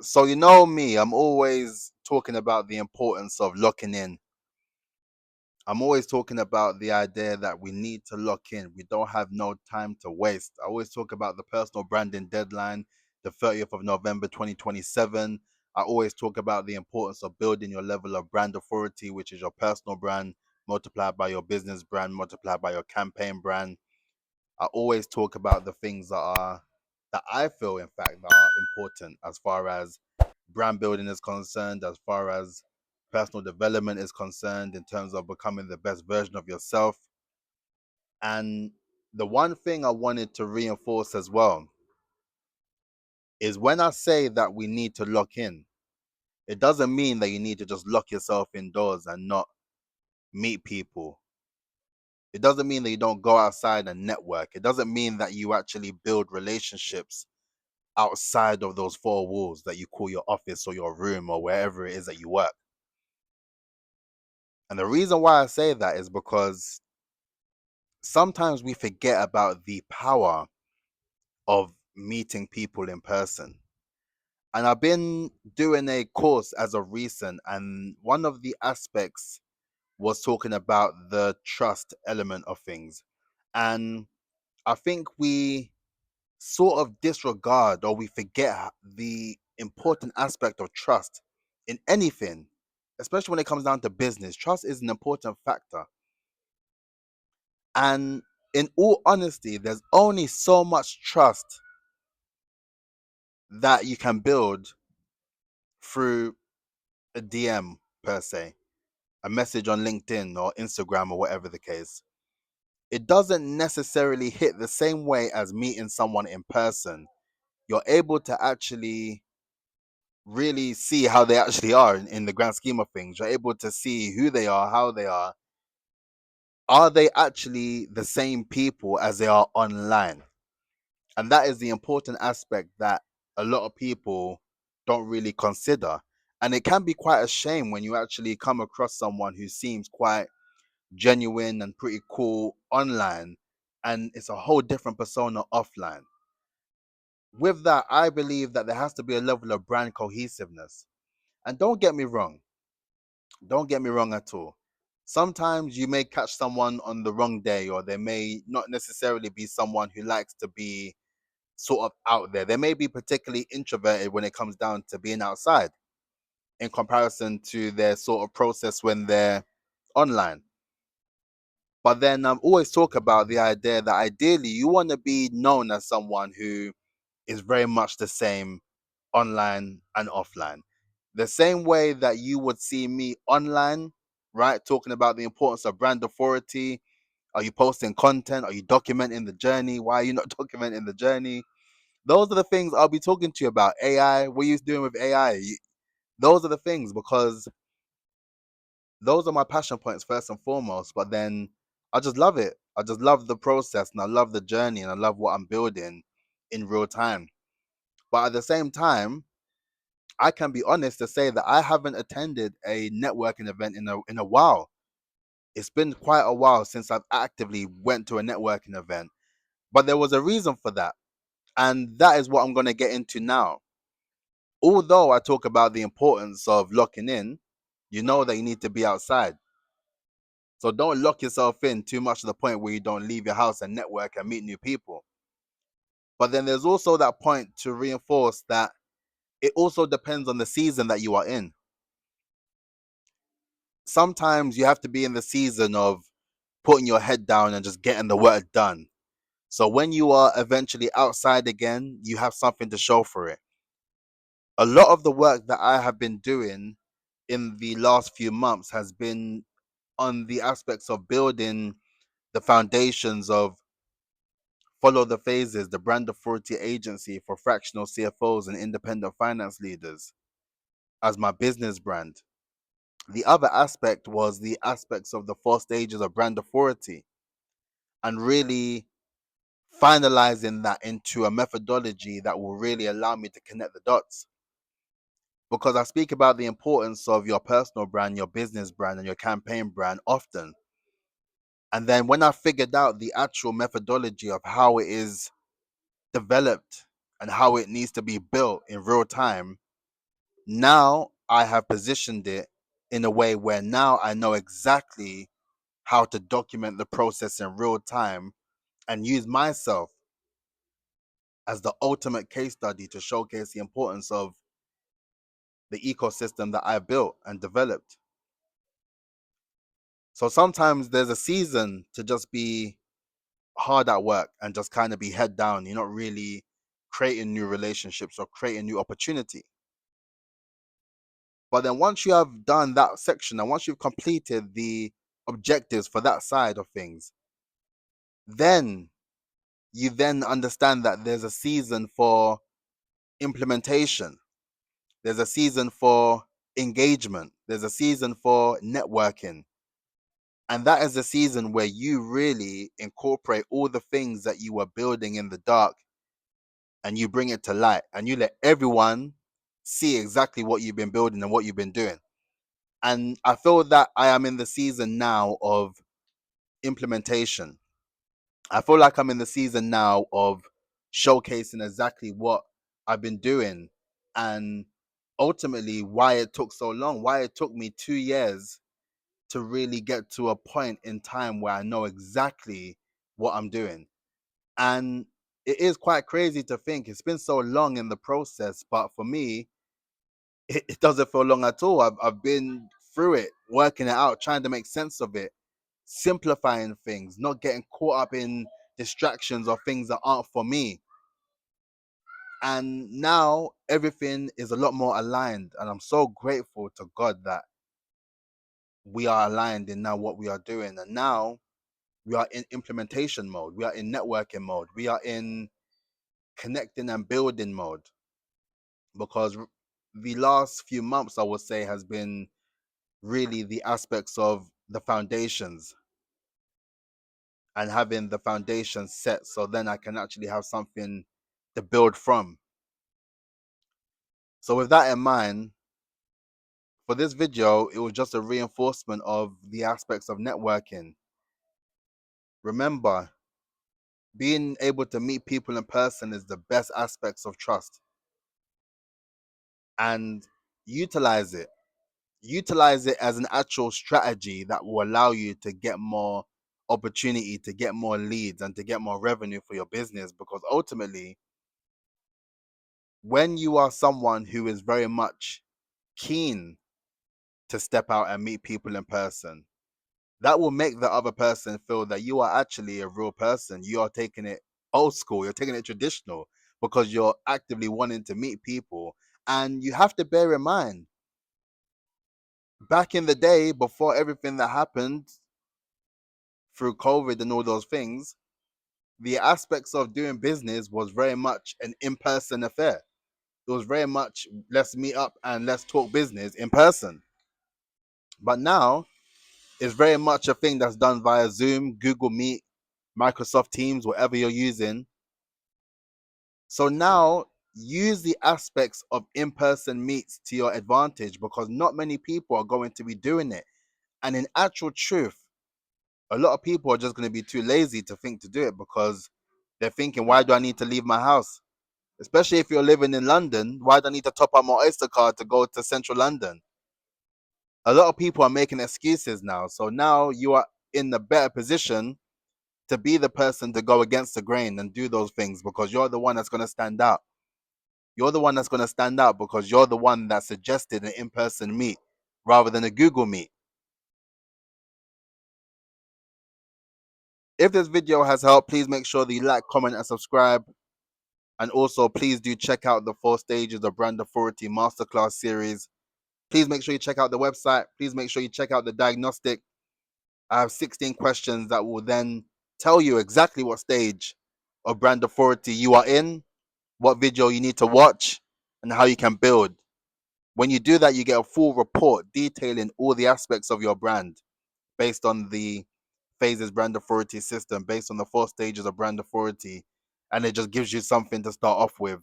So you know me, I'm always talking about the importance of locking in. I'm always talking about the idea that we need to lock in. We don't have no time to waste. I always talk about the personal branding deadline, the 30th of November 2027. I always talk about the importance of building your level of brand authority, which is your personal brand multiplied by your business brand, multiplied by your campaign brand. I always talk about the things that I feel, in fact, that are important as far as brand building is concerned, as far as personal development is concerned, in terms of becoming the best version of yourself. And the one thing I wanted to reinforce as well is when I say that we need to lock in, it doesn't mean that you need to just lock yourself indoors and not meet people. It doesn't mean that you don't go outside and network. It doesn't mean that you actually build relationships outside of those four walls that you call your office or your room or wherever it is that you work. And the reason why I say that is because sometimes we forget about the power of meeting people in person. And I've been doing a course as of recent, and one of the aspects was talking about the trust element of things. And I think we sort of disregard or we forget the important aspect of trust in anything, especially when it comes down to business. Trust is an important factor. And in all honesty, there's only so much trust that you can build through a DM per se, a message on LinkedIn or Instagram or whatever the case. It doesn't necessarily hit the same way as meeting someone in person. You're able to actually really see how they actually are in the grand scheme of things. You're able to see who they are, how they are. Are they actually the same people as they are online? And that is the important aspect that a lot of people don't really consider. And it can be quite a shame when you actually come across someone who seems quite genuine and pretty cool online, and it's a whole different persona offline. With that, I believe that there has to be a level of brand cohesiveness. And don't get me wrong at all. Sometimes you may catch someone on the wrong day, or they may not necessarily be someone who likes to be sort of out there. They may be particularly introverted when it comes down to being outside in comparison to their sort of process when they're online. But then always talk about the idea that ideally you want to be known as someone who is very much the same online and offline. The same way that you would see me online, right? Talking about the importance of brand authority. Are you posting content? Are you documenting the journey? Why are you not documenting the journey? Those are the things I'll be talking to you about. AI, what are you doing with AI? Those are the things, because those are my passion points first and foremost. But then I just love it. I just love the process and I love the journey and I love what I'm building in real time. But at the same time, I can be honest to say that I haven't attended a networking event in a while. It's been quite a while since I've actively went to a networking event. But there was a reason for that. And that is what I'm going to get into now. Although I talk about the importance of locking in, you know that you need to be outside. So don't lock yourself in too much to the point where you don't leave your house and network and meet new people. But then there's also that point to reinforce that it also depends on the season that you are in. Sometimes you have to be in the season of putting your head down and just getting the work done. So when you are eventually outside again, you have something to show for it. A lot of the work that I have been doing in the last few months has been on the aspects of building the foundations of Follow the Phases, the brand authority agency for fractional CFOs and independent finance leaders, as my business brand. The other aspect was the aspects of the 4 stages of brand authority and really finalizing that into a methodology that will really allow me to connect the dots. Because I speak about the importance of your personal brand, your business brand, and your campaign brand often. And then when I figured out the actual methodology of how it is developed and how it needs to be built in real time, Now I have positioned it in a way where now I know exactly how to document the process in real time and use myself as the ultimate case study to showcase the importance of the ecosystem that I built and developed. So sometimes there's a season to just be hard at work and just kind of be head down. You're not really creating new relationships or creating new opportunity. But then once you have done that section and once you've completed the objectives for that side of things, then you then understand that there's a season for implementation. There's a season for engagement. There's a season for networking. And that is the season where you really incorporate all the things that you were building in the dark and you bring it to light and you let everyone see exactly what you've been building and what you've been doing. And I feel that I am in the season now of implementation. I feel like I'm in the season now of showcasing exactly what I've been doing and ultimately why it took so long, why it took me 2 years to really get to a point in time where I know exactly what I'm doing. And it is quite crazy to think it's been so long in the process, but for me, it doesn't feel long at all. I've been through it, working it out, trying to make sense of it, simplifying things, not getting caught up in distractions or things that aren't for me. And now everything is a lot more aligned. And I'm so grateful to God that we are aligned in now what we are doing. And now we are in implementation mode, we are in networking mode, we are in connecting and building mode. Because the last few months, I would say, has been really the aspects of the foundations and having the foundation set so then I can actually have something to build from. So with that in mind, for this video, it was just a reinforcement of the aspects of networking. Remember, being able to meet people in person is the best aspects of trust, and utilize it. Utilize it as an actual strategy that will allow you to get more opportunity, to get more leads, and to get more revenue for your business. Because ultimately, when you are someone who is very much keen to step out and meet people in person, that will make the other person feel that you are actually a real person. You are taking it old school, you're taking it traditional because you're actively wanting to meet people. And you have to bear in mind, back in the day, before everything that happened through COVID and all those things, the aspects of doing business was very much an in-person affair. It was very much let's meet up and let's talk business in person. But now it's very much a thing that's done via Zoom, Google Meet, Microsoft Teams, whatever you're using. So now use the aspects of in-person meets to your advantage because not many people are going to be doing it. And in actual truth, a lot of people are just going to be too lazy to think to do it because they're thinking, why do I need to leave my house? Especially if you're living in London, why do I need to top up my Oyster card to go to central London? A lot of people are making excuses now. So now you are in a better position to be the person to go against the grain and do those things because you're the one that's going to stand out. You're the one that's going to stand out because you're the one that suggested an in-person meet rather than a Google Meet. If this video has helped, please make sure that you like, comment, and subscribe. And also, please do check out the 4 stages of brand authority masterclass series. Please make sure you check out the website. Please make sure you check out the diagnostic. I have 16 questions that will then tell you exactly what stage of brand authority you are in, what video you need to watch, and how you can build. When you do that, you get a full report detailing all the aspects of your brand based on the phases brand authority system, based on the 4 stages of brand authority. And it just gives you something to start off with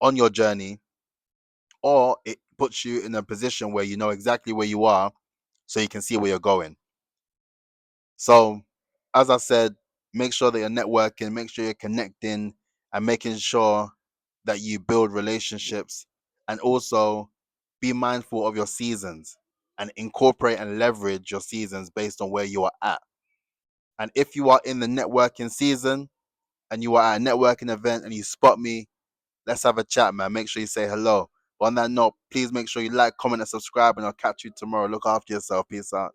on your journey, or it puts you in a position where you know exactly where you are so you can see where you're going. So, as I said, make sure that you're networking, make sure you're connecting, and making sure that you build relationships. And also, be mindful of your seasons and incorporate and leverage your seasons based on where you are at. And if you are in the networking season and you are at a networking event and you spot me, let's have a chat, man. Make sure you say hello. But on that note, please make sure you like, comment, and subscribe, and I'll catch you tomorrow. Look after yourself. Peace out.